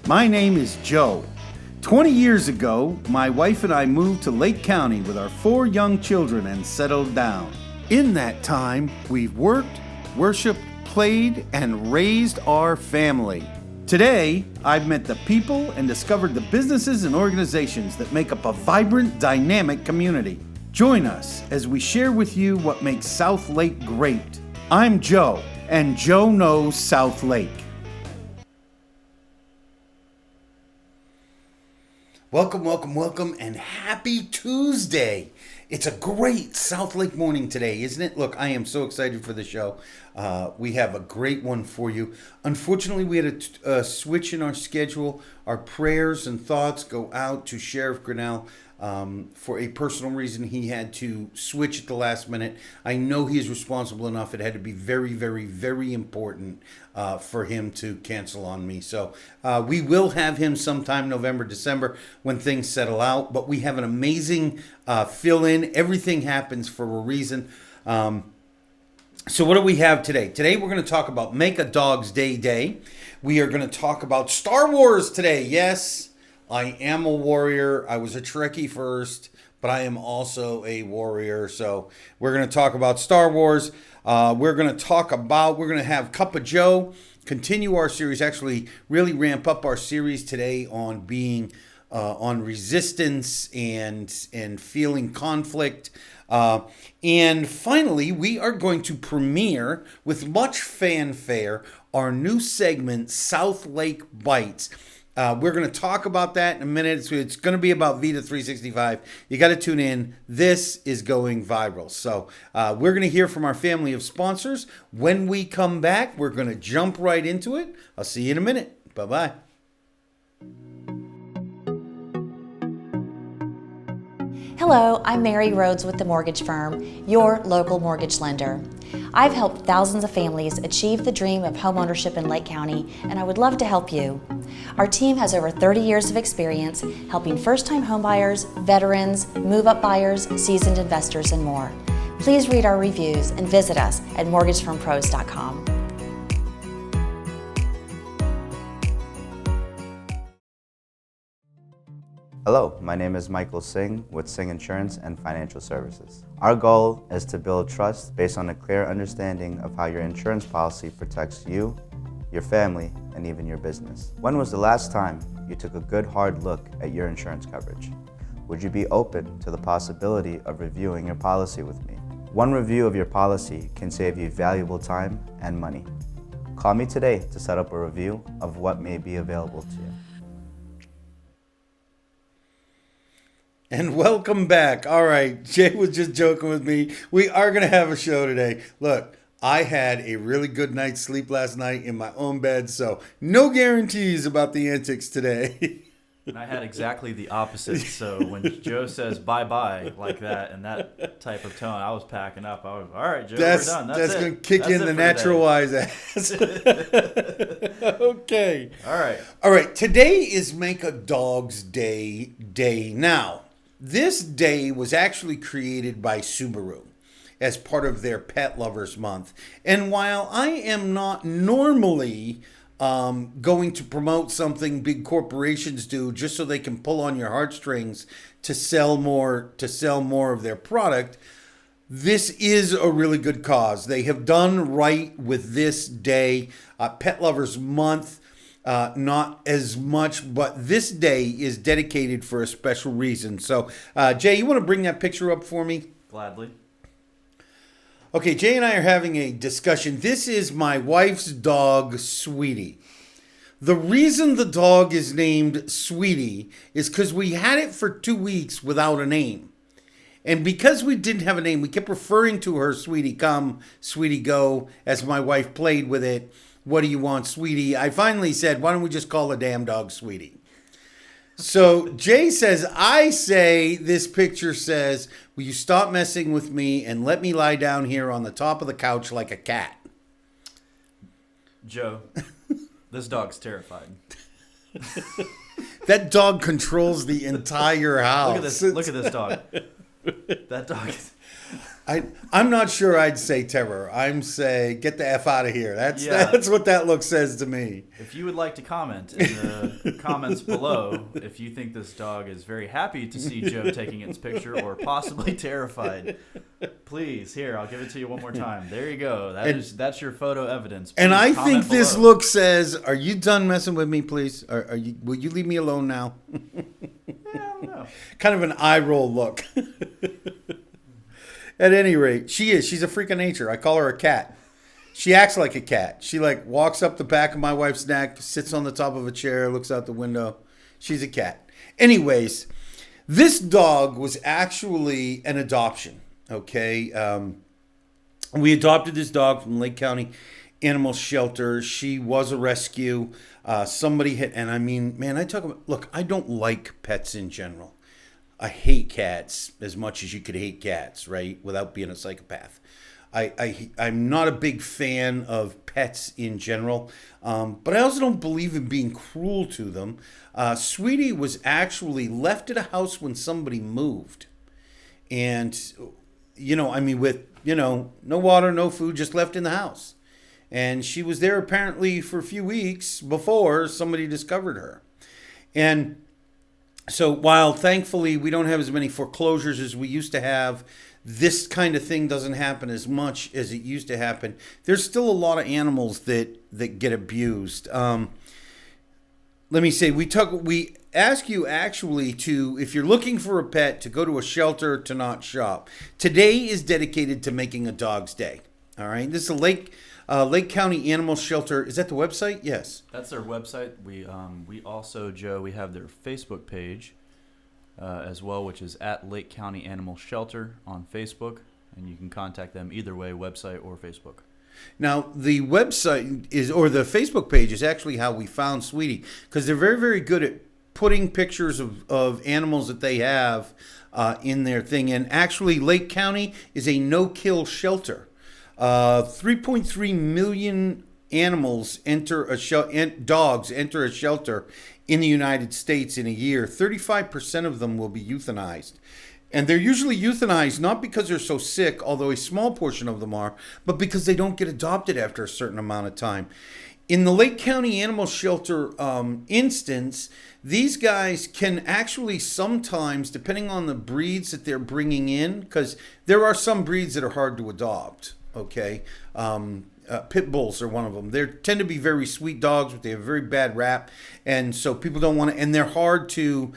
My name is Joe. 20 years ago, my wife and I moved to Lake County with our 4 young children and settled down. In that time, we've worked, worshiped, played, and raised our family. Today, I've met the people and discovered the businesses and organizations that make up a vibrant, dynamic community. Join us as we share with you what makes South Lake great. I'm Joe, and Joe knows South Lake. Welcome, and happy Tuesday. It's a great South Lake morning today, isn't it? Look, I am so excited for the show. We have a great one for you. Unfortunately, we had a switch in our schedule. Our prayers and thoughts go out to Sheriff Grinnell. For a personal reason, he had to switch at the last minute. I know he is responsible enough. It had to be very, very, very important for him to cancel on me. So we will have him sometime November, December when things settle out. But we have an amazing fill-in. Everything happens for a reason. So what do we have today? Today we're going to talk about Make a Dog's Day. We are going to talk about Star Wars today. Yes. I am a warrior. I was a Trekkie first, but I am also a warrior. So we're going to talk about Star Wars. We're going to have Cup of Joe, continue our series, actually really ramp up our series today on being on resistance and feeling conflict. And finally, we are going to premiere with much fanfare our new segment, South Lake Bites. We're going to talk about that in a minute. It's going to be about Vida 365. You got to tune in. This is going viral. So we're going to hear from our family of sponsors. When we come back, we're going to jump right into it. I'll see you in a minute. Bye-bye. Hello, I'm Mary Rhodes with the mortgage firm, your local mortgage lender. I've helped thousands of families achieve the dream of homeownership in Lake County, and I would love to help you. Our team has over 30 years of experience helping first-time homebuyers, veterans, move-up buyers, seasoned investors, and more. Please read our reviews and visit us at mortgagefirmpros.com. Hello, my name is Michael Singh with Singh Insurance and Financial Services. Our goal is to build trust based on a clear understanding of how your insurance policy protects you, your family, and even your business. When was the last time you took a good hard look at your insurance coverage? Would you be open to the possibility of reviewing your policy with me? One review of your policy can save you valuable time and money. Call me today to set up a review of what may be available to you. And welcome back. All right, Jay was just joking with me. We are going to have a show today. Look, I had a really good night's sleep last night in my own bed, so no guarantees about the antics today. And I had exactly the opposite. So when Joe says bye-bye like that in that type of tone, I was packing up. I was, all right, Joe, we're done. That's going to kick in the natural wise ass. Okay. All right. Today is Make a Dog's Day. Now, this day was actually created by Subaru as part of their Pet Lovers Month. And while I am not normally going to promote something big corporations do just so they can pull on your heartstrings to sell more of their product, this is a really good cause. They have done right with this day, Pet Lovers Month. Not as much, but this day is dedicated for a special reason. So, Jay, you want to bring that picture up for me? Gladly. Okay, Jay and I are having a discussion. This is my wife's dog, Sweetie. The reason the dog is named Sweetie is because we had it for 2 weeks without a name. And because we didn't have a name, we kept referring to her Sweetie come, Sweetie go, as my wife played with it. What do you want, Sweetie? I finally said, why don't we just call the damn dog Sweetie? So Jay says, I say, this picture says, will you stop messing with me and let me lie down here on the top of the couch like a cat? Joe, this dog's terrified. That dog controls the entire house. Look at this dog. That dog is... I'm not sure I'd say terror. I'm say get the F out of here. Yeah. That's what that look says to me. If you would like to comment in the comments below, if you think this dog is very happy to see Joe taking its picture or possibly terrified, please, here, I'll give it to you one more time. There you go. That's your photo evidence. And Please I comment think this below. look says, "Are you done messing with me, please? Will you leave me alone now?" I don't know. Kind of an eye roll look. At any rate, she's a freak of nature. I call her a cat. She acts like a cat. She like walks up the back of my wife's neck, sits on the top of a chair, looks out the window. She's a cat. Anyways, this dog was actually an adoption. Okay. We adopted this dog from Lake County Animal Shelter. She was a rescue. Somebody hit, and I mean, man, look, I don't like pets in general. I hate cats as much as you could hate cats, right? Without being a psychopath. I'm not a big fan of pets in general, but I also don't believe in being cruel to them. Sweetie was actually left at a house when somebody moved. And, with, no water, no food, just left in the house. And she was there apparently for a few weeks before somebody discovered her. And so while thankfully we don't have as many foreclosures as we used to have, this kind of thing doesn't happen as much as it used to happen. There's still a lot of animals that get abused. Let me say, we ask you actually to, if you're looking for a pet, to go to a shelter, to not shop. Today is dedicated to making a dog's day. All right. This is a Lake County Animal Shelter. Is that the website? Yes. That's their website. We also, Joe, we have their Facebook page as well, which is at Lake County Animal Shelter on Facebook, and you can contact them either way, website or Facebook. Now, the website or the Facebook page is actually how we found Sweetie, because they're very, very good at putting pictures of animals that they have in their thing. And actually, Lake County is a no-kill shelter. 3.3 million animals dogs enter a shelter in the United States in a year. 35% of them will be euthanized. And they're usually euthanized not because they're so sick, although a small portion of them are, but because they don't get adopted after a certain amount of time. In the Lake County Animal Shelter instance, these guys can actually sometimes, depending on the breeds that they're bringing in, because there are some breeds that are hard to adopt. Okay, pit bulls are one of them. They tend to be very sweet dogs, but they have a very bad rap, and so people don't want to. And they're hard to,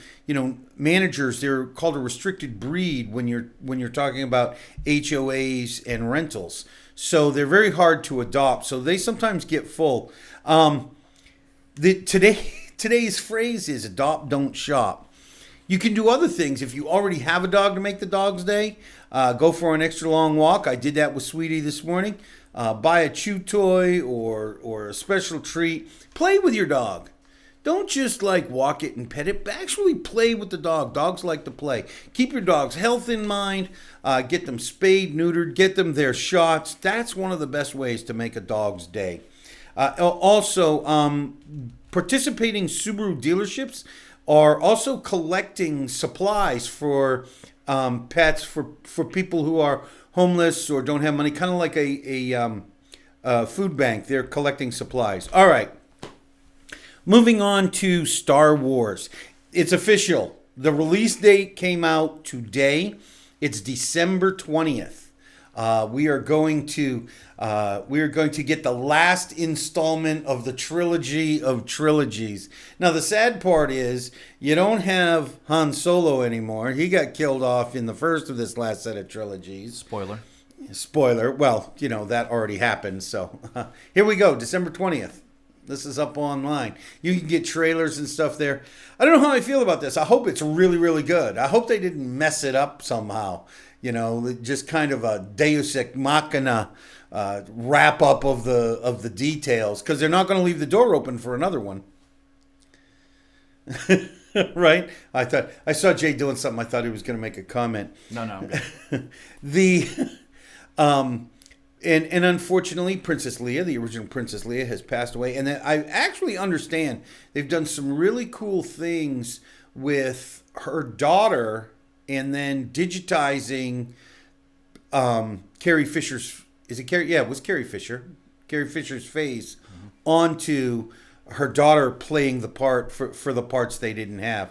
managers. They're called a restricted breed when you're talking about HOAs and rentals. So they're very hard to adopt. So they sometimes get full. Today's phrase is adopt, don't shop. You can do other things. If you already have a dog to make the dog's day, go for an extra long walk. I did that with Sweetie this morning. Buy a chew toy or a special treat. Play with your dog. Don't just walk it and pet it, but actually play with the dog. Dogs like to play. Keep your dog's health in mind. Get them spayed, neutered. Get them their shots. That's one of the best ways to make a dog's day. Also, participating Subaru dealerships are also collecting supplies for pets for people who are homeless or don't have money, kind of like a food bank. They're collecting supplies. All right. Moving on to Star Wars. It's official. The release date came out today. It's December 20th. We are going to get the last installment of the trilogy of trilogies. Now, the sad part is you don't have Han Solo anymore. He got killed off in the first of this last set of trilogies. Spoiler. Well, that already happened. So here we go, December 20th. This is up online. You can get trailers and stuff there. I don't know how I feel about this. I hope it's really, really good. I hope they didn't mess it up somehow. Just kind of a Deus Ex Machina wrap up of the details, because they're not going to leave the door open for another one. Right? I saw Jay doing something. I thought he was going to make a comment. No. And unfortunately, Princess Leia, the original Princess Leia, has passed away. And I actually understand they've done some really cool things with her daughter, and then digitizing Carrie Fisher's, is it Carrie? Yeah, it was Carrie Fisher. Carrie Fisher's face onto her daughter playing the part for the parts they didn't have.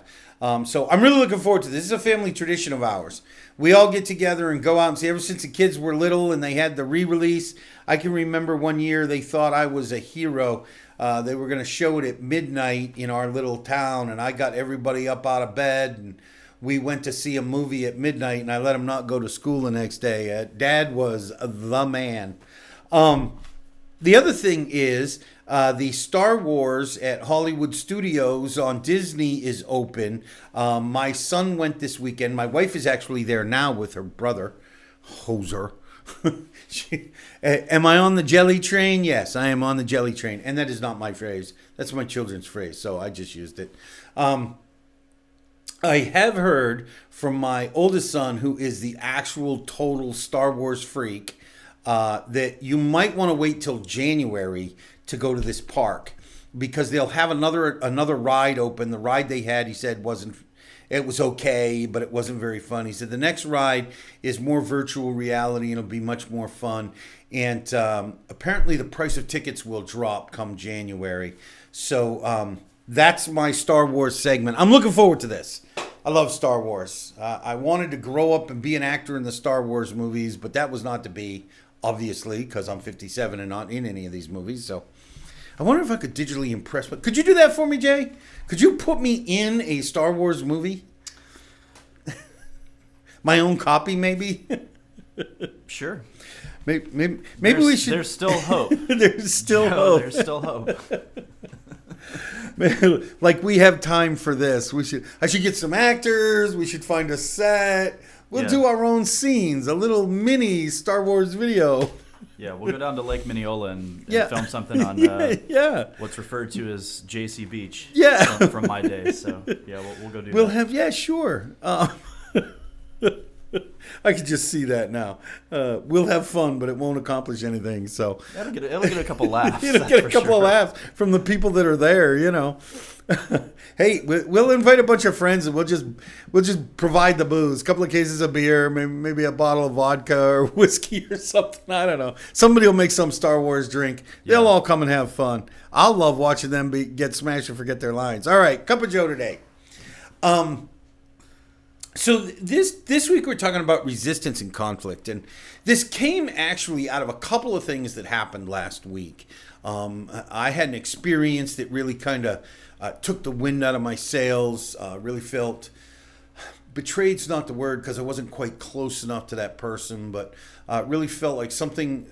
So I'm really looking forward to this. This is a family tradition of ours. We all get together and go out and see. Ever since the kids were little and they had the re-release, I can remember one year they thought I was a hero. They were going to show it at midnight in our little town, and I got everybody up out of bed, and we went to see a movie at midnight, and I let them not go to school the next day. Dad was the man. The other thing is the Star Wars at Hollywood Studios on Disney is open. My son went this weekend. My wife is actually there now with her brother, Hoser. Am I on the jelly train? Yes, I am on the jelly train. And that is not my phrase. That's my children's phrase, so I just used it. I have heard from my oldest son, who is the actual total Star Wars freak, that you might want to wait till January to go to this park because they'll have another ride open. The ride they had, he said, it was okay, but it wasn't very fun. He said the next ride is more virtual reality and it'll be much more fun. And apparently the price of tickets will drop come January. So that's my Star Wars segment. I'm looking forward to this. I love Star Wars. I wanted to grow up and be an actor in the Star Wars movies, but that was not to be, obviously, because I'm 57 and not in any of these movies. So I wonder if I could digitally impress. Could you do that for me, Jay? Could you put me in a Star Wars movie? My own copy, maybe? Sure. Maybe we should. There's still hope. There's still hope. There's still hope. Like we have time for this. I should get some actors. We should find a set. We'll do our own scenes. A little mini Star Wars video. Yeah, we'll go down to Lake Mineola and Yeah. film something on Yeah. what's referred to as JC Beach. Yeah. From my days. So yeah, we'll go do We'll that. have, yeah, sure. I could just see that now. We'll have fun, but it won't accomplish anything. So It'll get a couple laughs. it'll get a couple of laughs from the people that are there. Hey, we'll invite a bunch of friends and we'll just provide the booze. A couple of cases of beer, maybe a bottle of vodka or whiskey or something. I don't know. Somebody will make some Star Wars drink. They'll all come and have fun. I'll love watching them get smashed and forget their lines. All right, Cup of Joe today. So this week we're talking about resistance and conflict, and this came actually out of a couple of things that happened last week. I had an experience that really kind of took the wind out of my sails. Really felt betrayed's not the word because I wasn't quite close enough to that person, but really felt like something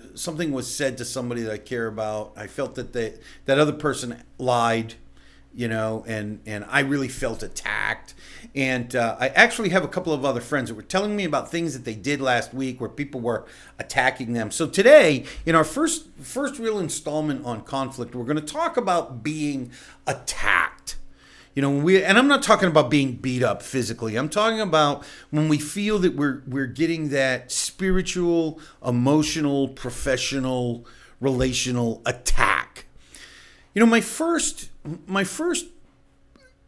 was said to somebody that I care about. I felt that that other person lied, and I really felt attacked. And I actually have a couple of other friends that were telling me about things that they did last week where people were attacking them. So today, in our first real installment on conflict, we're going to talk about being attacked. And I'm not talking about being beat up physically. I'm talking about when we feel that we're getting that spiritual, emotional, professional, relational attack. My first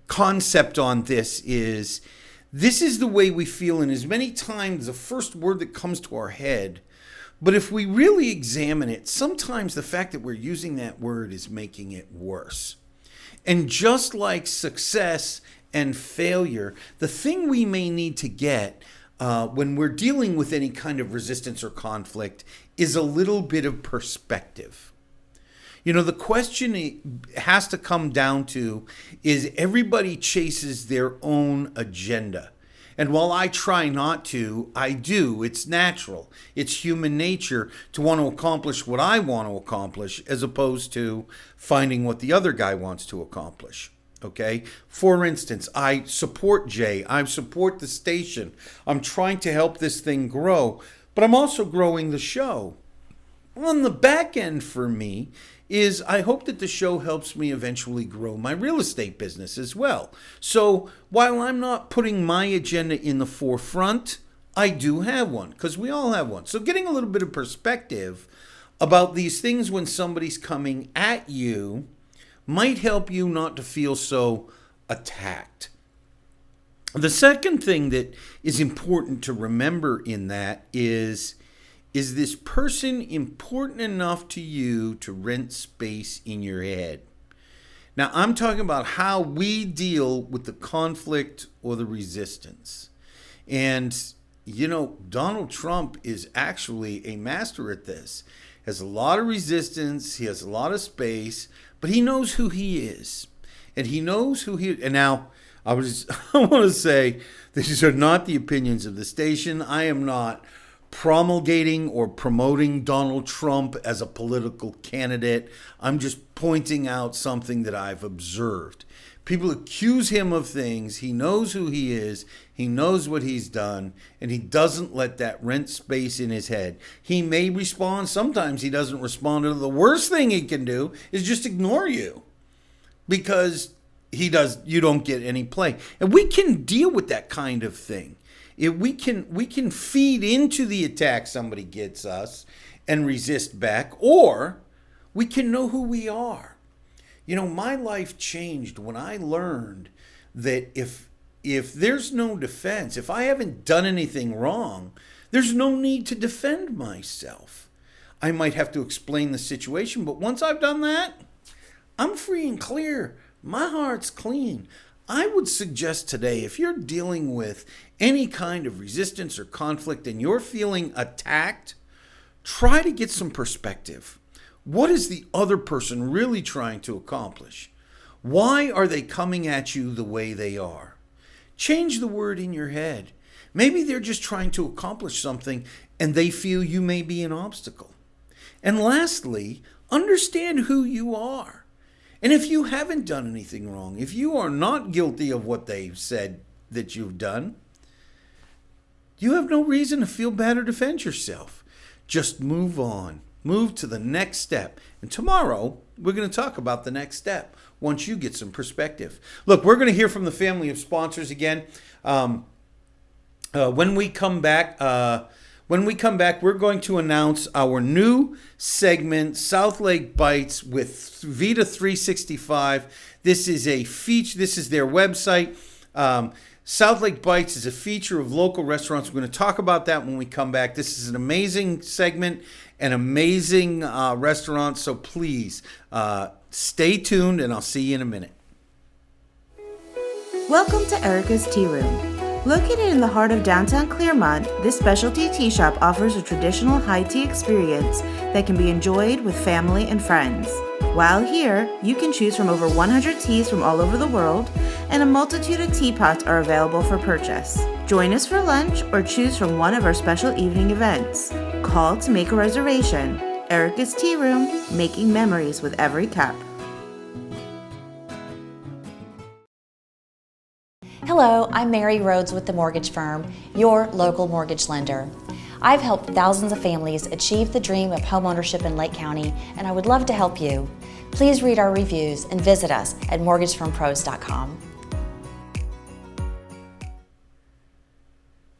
concept on this is the way we feel, and as many times the first word that comes to our head. But if we really examine it, sometimes the fact that we're using that word is making it worse. And just like success and failure, the thing we may need to get when we're dealing with any kind of resistance or conflict is a little bit of perspective. The question has to come down to is everybody chases their own agenda. And while I try not to, I do. It's natural. It's human nature to want to accomplish what I want to accomplish as opposed to finding what the other guy wants to accomplish. Okay? For instance, I support Jay. I support the station. I'm trying to help this thing grow, but I'm also growing the show. On the back end for me is I hope that the show helps me eventually grow my real estate business as well. So while I'm not putting my agenda in the forefront, I do have one because we all have one. So getting a little bit of perspective about these things when somebody's coming at you might help you not to feel so attacked. The second thing that is important to remember in that is Is this person important enough to you to rent space in your head? Now, I'm talking about how we deal with the conflict or the resistance. And, Donald Trump is actually a master at this. Has a lot of resistance, he has a lot of space, but he knows who he is. And he knows who he... And now, I want to say, these are not the opinions of the station. I am not promulgating or promoting Donald Trump as a political candidate. I'm just pointing out something that I've observed. People accuse him of things. He knows who he is. He knows what he's done, and he doesn't let that rent space in his head. He may respond. Sometimes he doesn't respond. The worst thing he can do is just ignore you because you don't get any play. And we can deal with that kind of thing. We can feed into the attack somebody gets us and resist back, or we can know who we are. My life changed when I learned that if there's no defense, if I haven't done anything wrong, there's no need to defend myself. I might have to explain the situation, but once I've done that, I'm free and clear. My heart's clean. I would suggest today, if you're dealing with any kind of resistance or conflict and you're feeling attacked, try to get some perspective. What is the other person really trying to accomplish? Why are they coming at you the way they are? Change the word in your head. Maybe they're just trying to accomplish something and they feel you may be an obstacle. And lastly, understand who you are. And if you haven't done anything wrong, if you are not guilty of what they've said that you've done, you have no reason to feel bad or defend yourself. Just move on. Move to the next step. And tomorrow, we're going to talk about the next step once you get some perspective. Look, we're going to hear from the family of sponsors again. When we come back, we're going to announce our new segment, South Lake Bites with Vida 365. This is a feature. This is their website. South Lake Bites is a feature of local restaurants. We're going to talk about that when we come back. This is an amazing segment, an amazing restaurant. So please stay tuned, and I'll see you in a minute. Welcome to Erica's Tea Room. Located in the heart of downtown Claremont, this specialty tea shop offers a traditional high tea experience that can be enjoyed with family and friends. While here, you can choose from over 100 teas from all over the world, and a multitude of teapots are available for purchase. Join us for lunch or choose from one of our special evening events. Call to make a reservation. Erica's Tea Room, making memories with every cup. Hello, I'm Mary Rhodes with the mortgage firm, your local mortgage lender. I've helped thousands of families achieve the dream of homeownership in Lake County, and I would love to help you. Please read our reviews and visit us at mortgagefirmpros.com.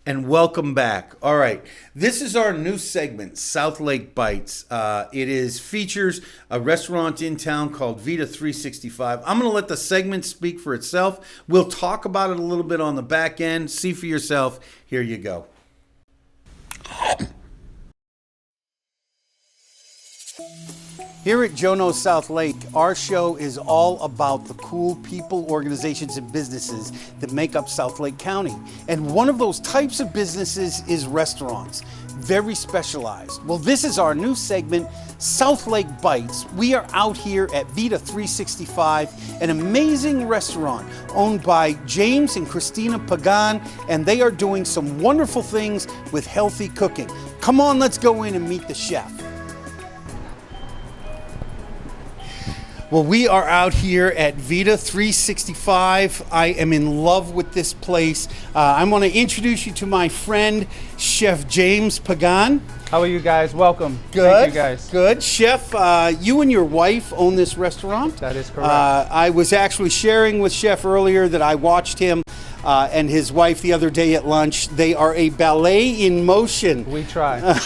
And welcome back. All right, this is our new segment, South Lake Bites. It features a restaurant in town called Vida 365. I'm going to let the segment speak for itself. We'll talk about it a little bit on the back end. See for yourself. Here you go. Here at Jono's South Lake, our show is all about the cool people, organizations, and businesses that make up South Lake County. And one of those types of businesses is restaurants, very specialized. Well, this is our new segment, South Lake Bites. We are out here at Vida 365, an amazing restaurant owned by James and Christina Pagan, and they are doing some wonderful things with healthy cooking. Come on, let's go in and meet the chef. Well, we are out here at Vida 365. I am in love with this place. I want to introduce you to my friend, Chef James Pagan. How are you guys? Welcome. Good. Thank you guys. Good. Chef, you and your wife own this restaurant. That is correct. I was actually sharing with Chef earlier that I watched him and his wife the other day at lunch. They are a ballet in motion. We try.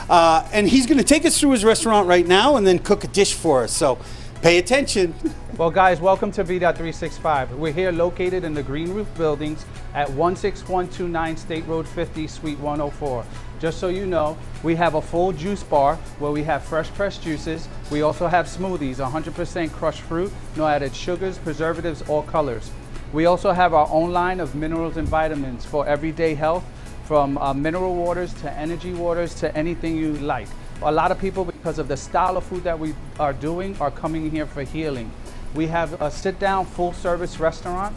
And he's going to take us through his restaurant right now and then cook a dish for us. So Pay attention. Well, guys, welcome to Vida 365. We're here located in the Green Roof Buildings at 16129 State Road 50, Suite 104. Just so you know, we have a full juice bar where we have fresh pressed juices. We also have smoothies, 100% crushed fruit, no added sugars, preservatives, or colors. We also have our own line of minerals and vitamins for everyday health, from mineral waters to energy waters to anything you like. A lot of people, because of the style of food that we are doing, are coming here for healing. We have a sit-down full-service restaurant.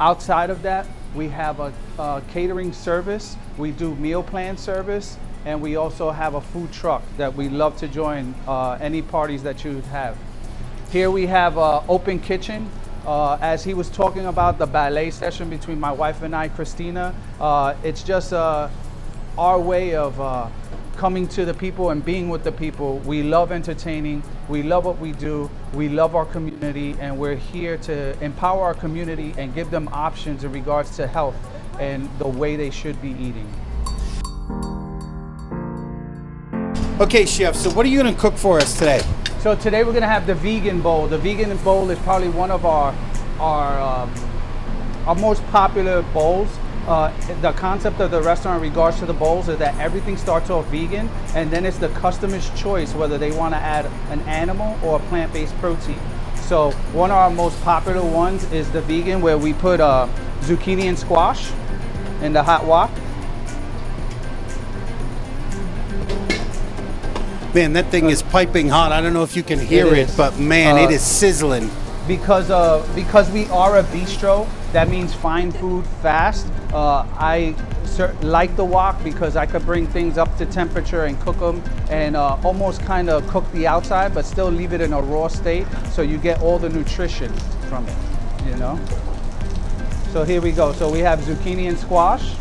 Outside of that, we have a catering service. We do meal plan service, and we also have a food truck that we love to join any parties that you have. Here we have an open kitchen. As he was talking about the ballet session between my wife and I, Christina, it's just our way of coming to the people and being with the people. We love entertaining, we love what we do, we love our community, and we're here to empower our community and give them options in regards to health and the way they should be eating. Okay, Chef, so what are you going to cook for us today? So today we're gonna have the vegan bowl. The vegan bowl is probably one of our most popular bowls. The concept of the restaurant in regards to the bowls is that everything starts off vegan, and then it's the customer's choice whether they want to add an animal or a plant-based protein. So one of our most popular ones is the vegan, where we put zucchini and squash in the hot wok. Man, that thing is piping hot. I don't know if you can hear it, but man, it is sizzling. Because we are a bistro, that means fine food fast. I like the wok because I could bring things up to temperature and cook them, and almost kind of cook the outside, but still leave it in a raw state, so you get all the nutrition from it, you know? So here we go. So we have zucchini and squash.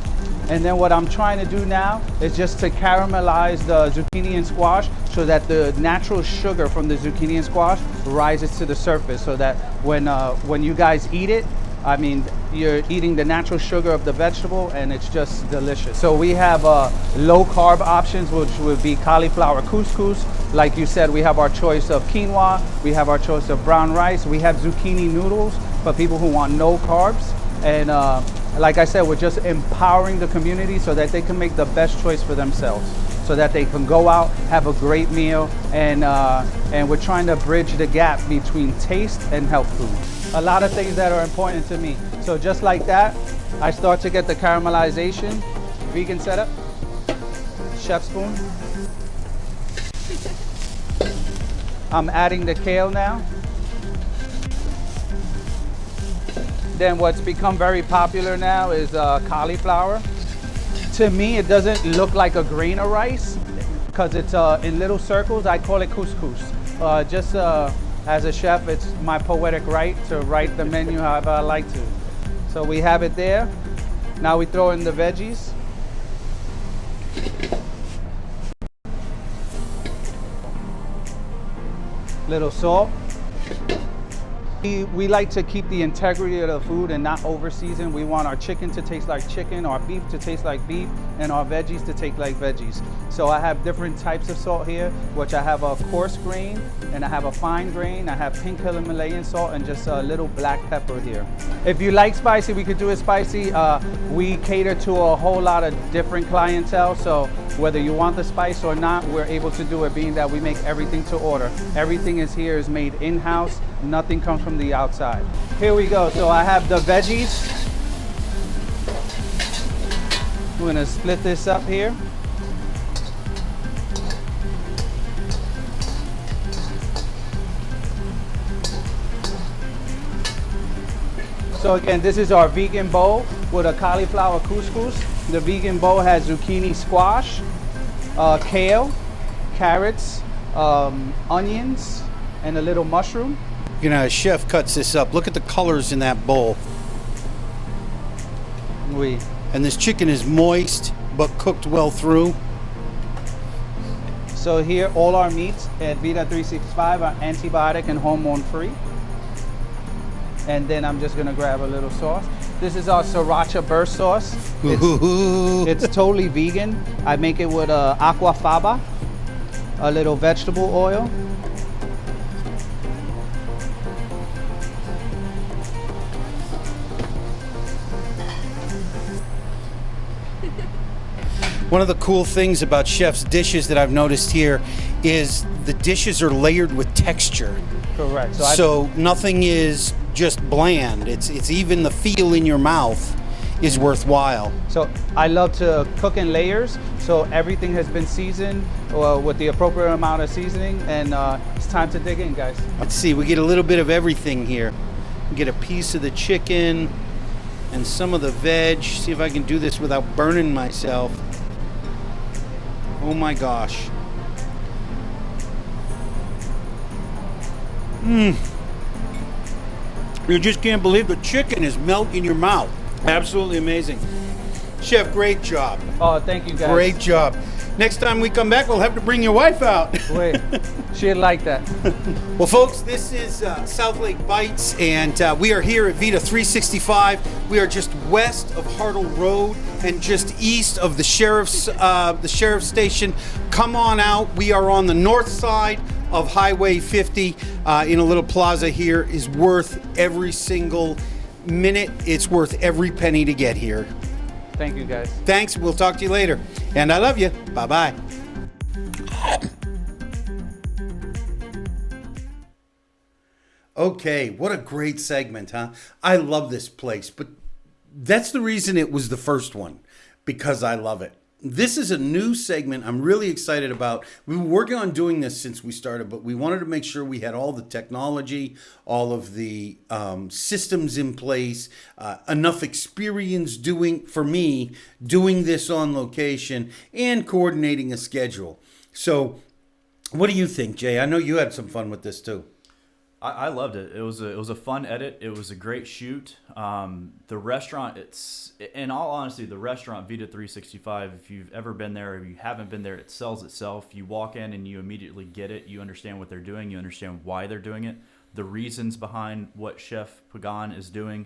And then what I'm trying to do now is just to caramelize the zucchini and squash so that the natural sugar from the zucchini and squash rises to the surface, so that when you guys eat it, I mean, you're eating the natural sugar of the vegetable, and it's just delicious. So we have low carb options, which would be cauliflower couscous. Like you said, we have our choice of quinoa, we have our choice of brown rice, we have zucchini noodles for people who want no carbs. And like I said, we're just empowering the community so that they can make the best choice for themselves, so that they can go out, have a great meal, and we're trying to bridge the gap between taste and health food. A lot of things that are important to me. So just like that, I start to get the caramelization, vegan setup, chef spoon. I'm adding the kale now. Then what's become very popular now is cauliflower. To me, it doesn't look like a grain of rice because it's in little circles. I call it couscous. Just as a chef, it's my poetic right to write the menu however I like to. So we have it there. Now we throw in the veggies. Little salt. We like to keep the integrity of the food and not over season. We want our chicken to taste like chicken, our beef to taste like beef, and our veggies to taste like veggies. So I have different types of salt here, which I have a coarse grain, and I have a fine grain. I have pink Himalayan salt, and just a little black pepper here. If you like spicy, we could do it spicy. We cater to a whole lot of different clientele, so whether you want the spice or not, we're able to do it, being that we make everything to order. Everything is made in-house. Nothing comes from the outside. Here we go. So I have the veggies. We're gonna split this up here. So again, this is our vegan bowl with a cauliflower couscous. The vegan bowl has zucchini squash, kale, carrots, onions, and a little mushroom. You know, a chef cuts this up. Look at the colors in that bowl. And this chicken is moist, but cooked well through. So here, all our meats at Vida 365 are antibiotic and hormone free. And then I'm just gonna grab a little sauce. This is our sriracha burst sauce. It's totally vegan. I make it with aquafaba, a little vegetable oil, One of the cool things about Chef's dishes that I've noticed here is the dishes are layered with texture. Correct. So nothing is just bland. It's even the feel in your mouth is worthwhile. So I love to cook in layers, so everything has been seasoned with the appropriate amount of seasoning, and it's time to dig in, guys. Let's see, we get a little bit of everything here. We get a piece of the chicken and some of the veg. See if I can do this without burning myself. Oh my gosh. You just can't believe the chicken is melting in your mouth. Absolutely amazing. Chef, great job. Oh, thank you, guys. Great job. Next time we come back, we'll have to bring your wife out. Wait, she'd like that. Well, folks, this is South Lake Bites, and we are here at Vida 365. We are just west of Hartle Road and just east of the sheriff's station. Come on out. We are on the north side of Highway 50 in a little plaza here. Is worth every single minute. It's worth every penny to get here. Thank you, guys. Thanks. We'll talk to you later. And I love you. Bye-bye. Okay, what a great segment, huh? I love this place, but that's the reason it was the first one, because I love it. This is a new segment I'm really excited about. We've been working on doing this since we started, but we wanted to make sure we had all the technology, all of the systems in place, enough experience doing this on location and coordinating a schedule. So what do you think, Jay? I know you had some fun with this too. I loved it. It was a fun edit. It was a great shoot. The restaurant, in all honesty, the restaurant Vida 365, if you've ever been there or if you haven't been there, it sells itself. You walk in and you immediately get it. You understand what they're doing. You understand why they're doing it. The reasons behind what Chef Pagan is doing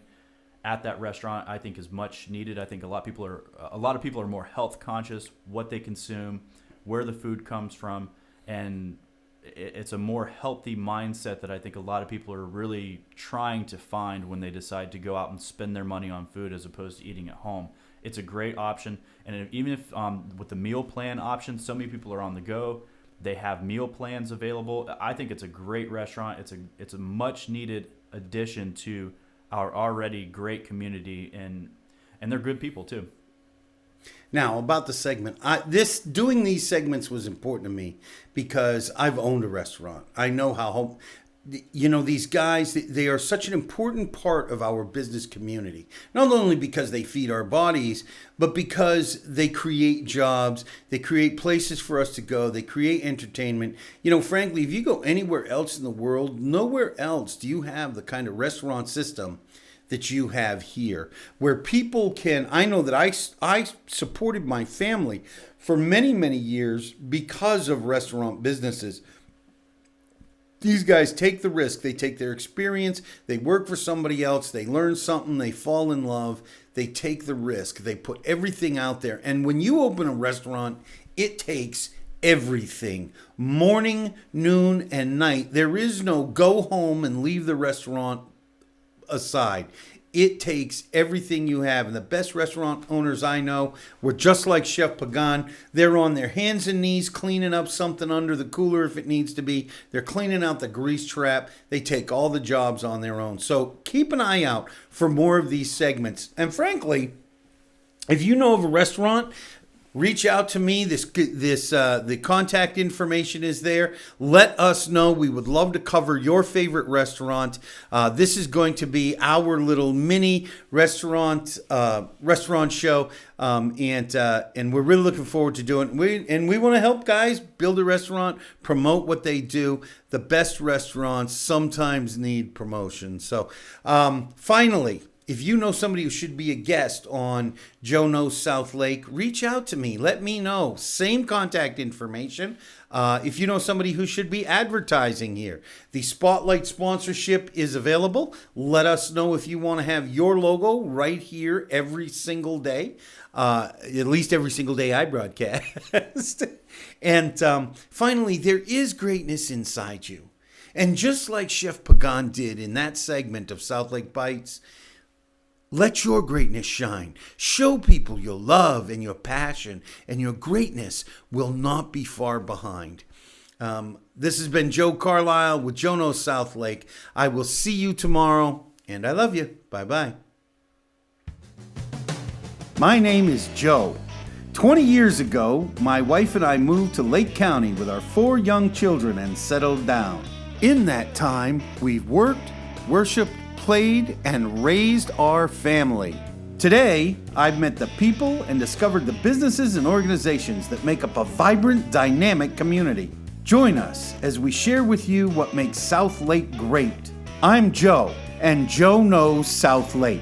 at that restaurant, I think, is much needed. I think a lot of people are more health conscious, what they consume, where the food comes from, and it's a more healthy mindset that I think a lot of people are really trying to find when they decide to go out and spend their money on food as opposed to eating at home. It's a great option. And even if with the meal plan option, so many people are on the go, they have meal plans available. I think it's a great restaurant. It's a much needed addition to our already great community, and they're good people too. Now, about the segment, doing these segments was important to me because I've owned a restaurant. I know how these guys, they are such an important part of our business community. Not only because they feed our bodies, but because they create jobs, they create places for us to go, they create entertainment. Frankly, if you go anywhere else in the world, nowhere else do you have the kind of restaurant system that you have here, where people can. I know that I supported my family for many, many years because of restaurant businesses. These guys take the risk. They take their experience. They work for somebody else. They learn something. They fall in love. They take the risk. They put everything out there. And when you open a restaurant, it takes everything. Morning, noon, and night. There is no go home and leave the restaurant aside. It takes everything you have. And the best restaurant owners I know were just like Chef Pagan. They're on their hands and knees cleaning up something under the cooler if it needs to be. They're cleaning out the grease trap. They take all the jobs on their own. So keep an eye out for more of these segments. And frankly, if you know of a restaurant, reach out to me. The contact information is there. Let us know. We would love to cover your favorite restaurant. This is going to be our little mini restaurant show, and we're really looking forward to doing it. We want to help guys build a restaurant, promote what they do. The best restaurants sometimes need promotion. So, finally, if you know somebody who should be a guest on Joe Knows South Lake, reach out to me. Let me know. Same contact information. If you know somebody who should be advertising here, the Spotlight sponsorship is available. Let us know if you want to have your logo right here every single day, at least every single day I broadcast. And finally, there is greatness inside you. And just like Chef Pagan did in that segment of South Lake Bites, Let your greatness shine. Show people your love and your passion, and your greatness will not be far behind. This has been Joe Carlisle with Joe Knows South Lake. I will see you tomorrow, and I love you. Bye-bye. My name is Joe. 20 years ago, my wife and I moved to Lake County with our 4 young children and settled down. In that time, we've worked, worshiped, played, and raised our family. Today, I've met the people and discovered the businesses and organizations that make up a vibrant, dynamic community. Join us as we share with you what makes South Lake great. I'm Joe, and Joe knows South Lake.